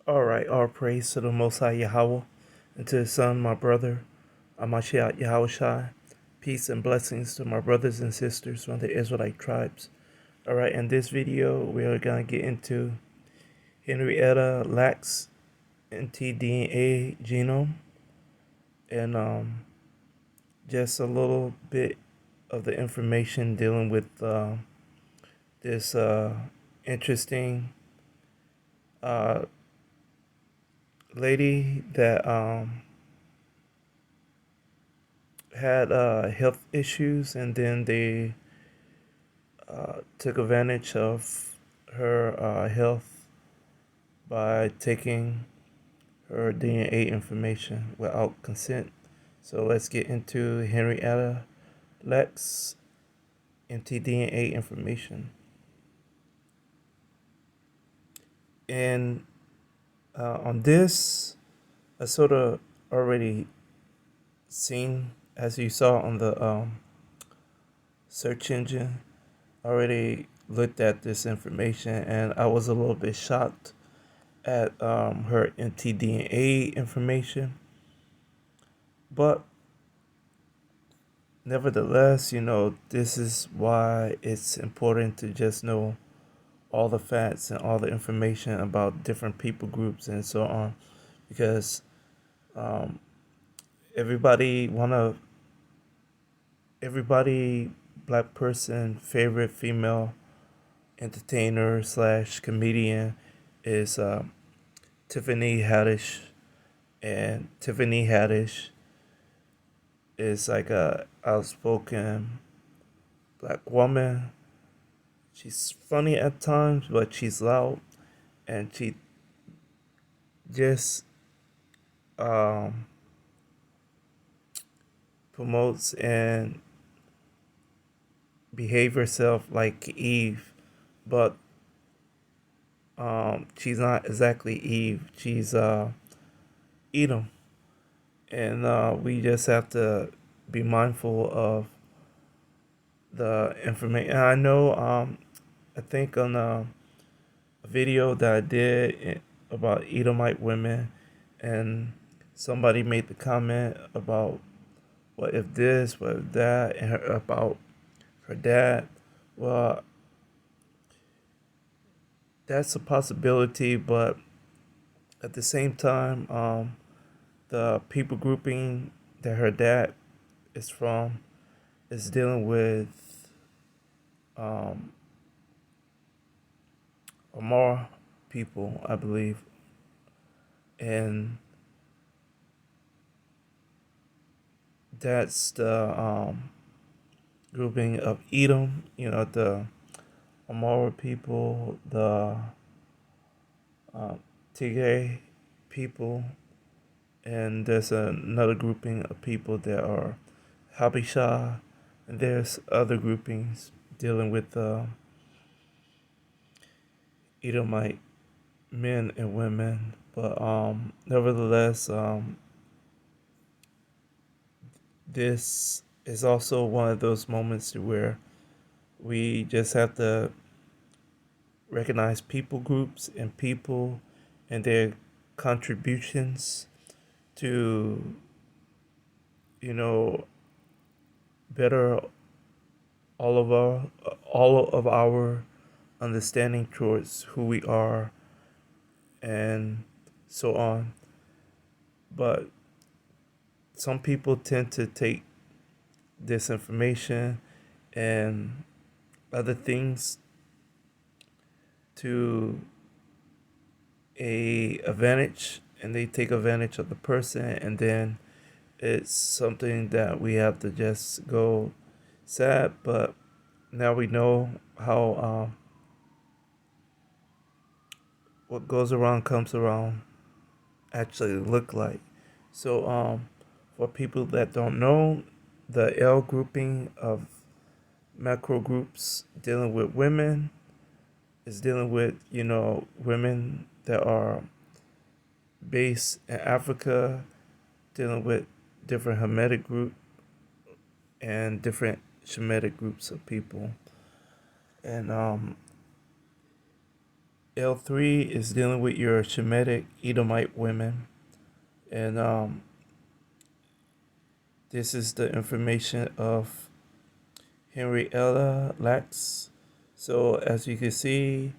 All right, all praise to the Most High Yahweh, and to His Son, my brother, Amashiach Yahushai. Peace and blessings to my brothers and sisters from the Israelite tribes. All right, in this video, we are going to get into Henrietta Lacks mtDNA genome and just a little bit of the information dealing with this interesting uh, lady that had health issues, and then they took advantage of her health by taking her DNA information without consent. So let's get into Henrietta Lex mtDNA information. And on this, I sort of already seen, as you saw on the search engine, already looked at this information, and I was a little bit shocked at her mtDNA information. But nevertheless, this is why it's important to just know all the facts and all the information about different people groups and so on, because um, everybody wanna everybody black person favorite female entertainer slash comedian is Tiffany Haddish, and Tiffany Haddish is like a outspoken black woman. She's funny at times, but she's loud, and she just um, promotes and behave herself like Eve, but she's not exactly Eve. She's Edom, and we just have to be mindful of the information. I know, I think on a video that I did about Edomite women, and somebody made the comment about what if this, what if that, and about her dad. Well, that's a possibility, but at the same time, the people grouping that her dad is from is dealing with um, Amar people, I believe, and that's the grouping of Edom. The Amara people, the uh, Tigray people, and there's another grouping of people that are Habisha, and there's other groupings dealing with Edomite men and women. But nevertheless, this is also one of those moments where we just have to recognize people groups and people and their contributions to, you know, better all of our understanding towards who we are and so on. But some people tend to take this information and other things to a advantage, and they take advantage of the person, and then it's something that we have to just go sad. But now we know how what goes around comes around actually look like. So for people that don't know, the L grouping of macro groups dealing with women is dealing with, women that are based in Africa, dealing with different Hamitic group and different Shemitic groups of people. And L3 is dealing with your Shemitic Edomite women. And this is the information of Henrietta Lacks. So as you can see,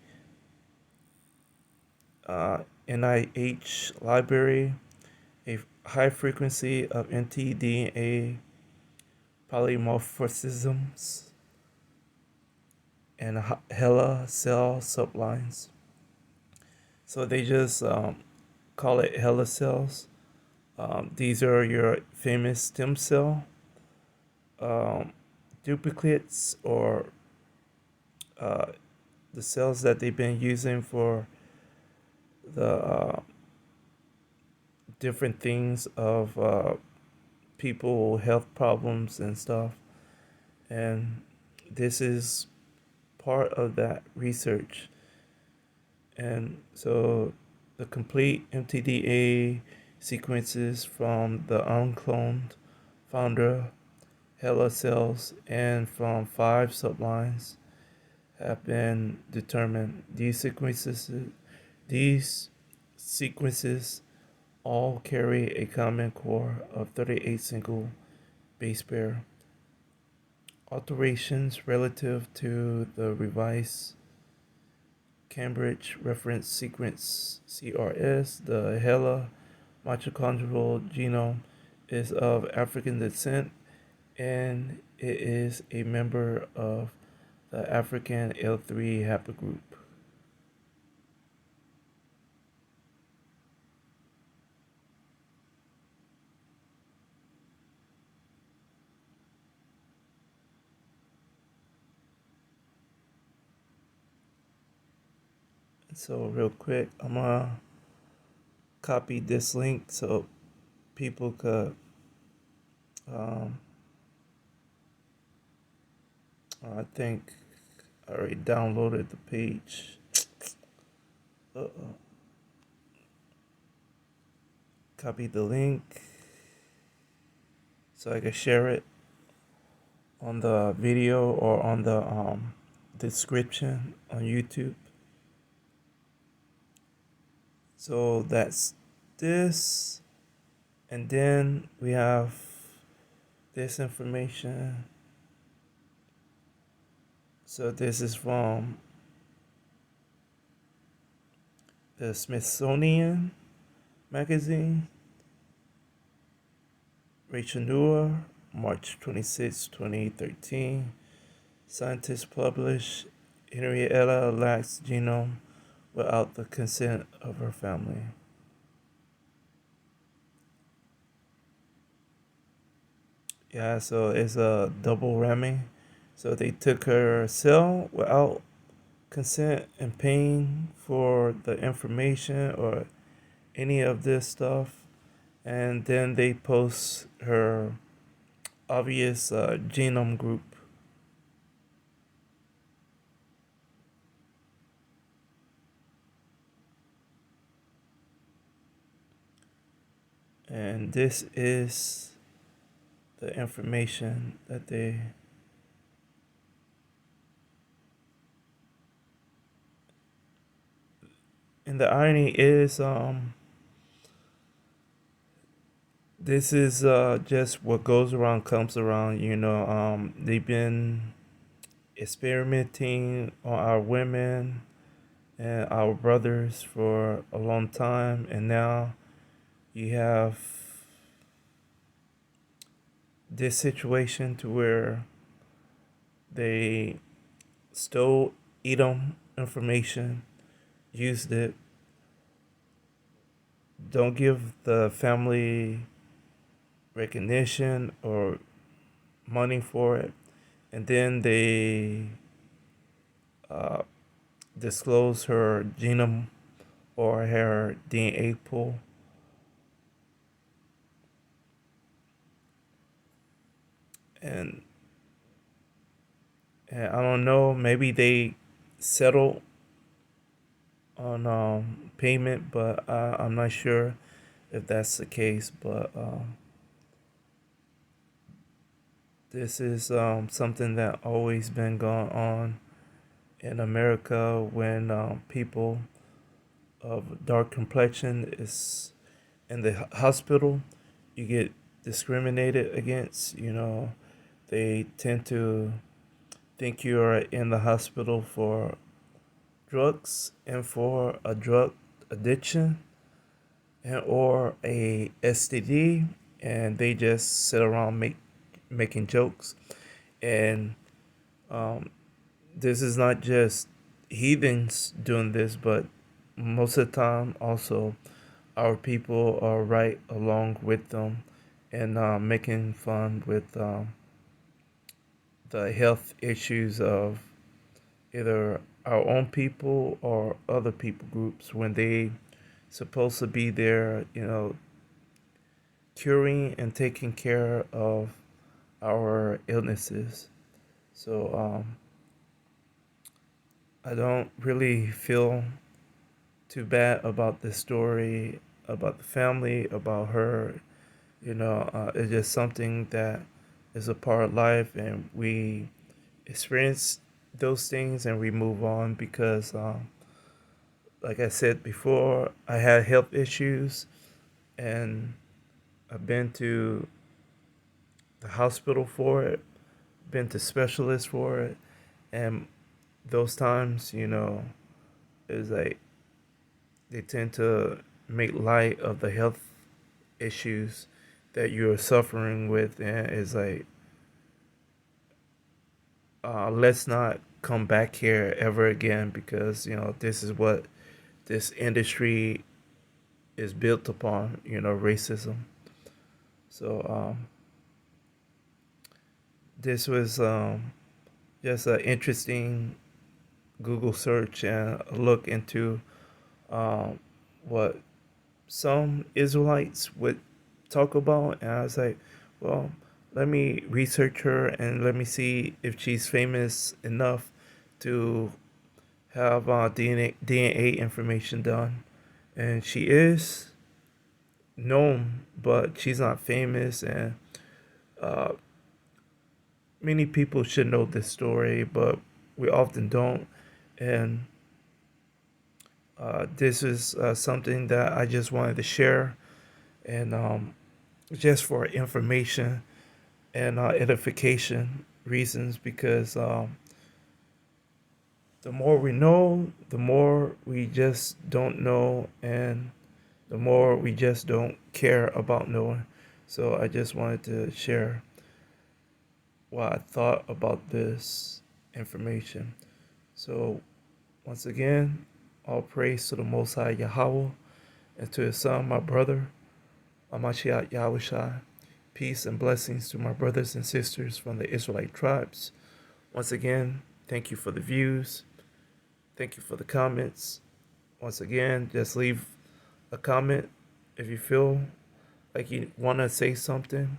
NIH library, a high frequency of mtDNA polymorphisms and Hela cell sublines. So they just call it Hela cells. These are your famous stem cell um, duplicates, or uh, the cells that they've been using for the different things of people health problems and stuff. And this is part of that research. And so the complete mtDNA sequences from the uncloned founder Hela cells and from 5 sublines have been determined. These sequences all carry a common core of 38 single base pair. Alterations relative to the revised Cambridge Reference Sequence (CRS), the Hela mitochondrial genome is of African descent, and it is a member of the African L3 haplogroup. So real quick, I'm gonna copy this link so people could um, I think I already downloaded the page. Uh-oh. Copy the link so I can share it on the video or on the description on YouTube. So that's this, and then we have this information. So this is from the Smithsonian magazine, Rachel Noor, March 26, 2013. Scientists publish Henrietta Lacks genome without the consent of her family. Yeah, so it's a double whammy. So they took her cell without consent and paying for the information or any of this stuff, and then they post her obvious genome group. And this is the information that they. And the irony is, this is just what goes around comes around. They've been experimenting on our women and our brothers for a long time, and now you have this situation to where they stole Edom information, used it, don't give the family recognition or money for it, and then they uh, disclose her genome or her DNA pool. And, and I don't know, maybe they settle on payment, but I'm not sure if that's the case. But this is something that always been going on in America when people of dark complexion is in the hospital, you get discriminated against. They tend to think you are in the hospital for drugs and for a drug addiction and or a STD, and they just sit around making jokes. And um, this is not just heathens doing this, but most of the time also our people are right along with them and making fun with the health issues of either our own people or other people groups when they supposed to be there, curing and taking care of our illnesses. So I don't really feel too bad about this story, about the family, about her. It's just something that is a part of life, and we experience those things and we move on because, like I said before, I had health issues and I've been to the hospital for it, been to specialists for it, and those times, is like they tend to make light of the health issues that you're suffering with, and it's like, let's not come back here ever again because this is what this industry is built upon, racism. So this was just an interesting Google search and a look into um, what some Israelites would talk about. And I was like, well, let me research her and let me see if she's famous enough to have DNA information done. And she is known, but she's not famous. And uh, many people should know this story, but we often don't. And this is something that I just wanted to share, and just for information and edification reasons, because the more we know, the more we just don't know, and the more we just don't care about knowing. So I just wanted to share what I thought about this information. So once again, all praise to the Most High Yahweh and to His Son, my brother, Amashiach Yahushai. Peace and blessings to my brothers and sisters from the Israelite tribes. Once again, thank you for the views. Thank you for the comments. Once again, just leave a comment if you feel like you want to say something.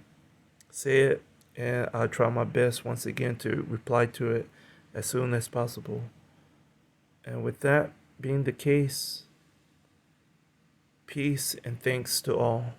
Say it, and I'll try my best once again to reply to it as soon as possible. And with that being the case, peace and thanks to all.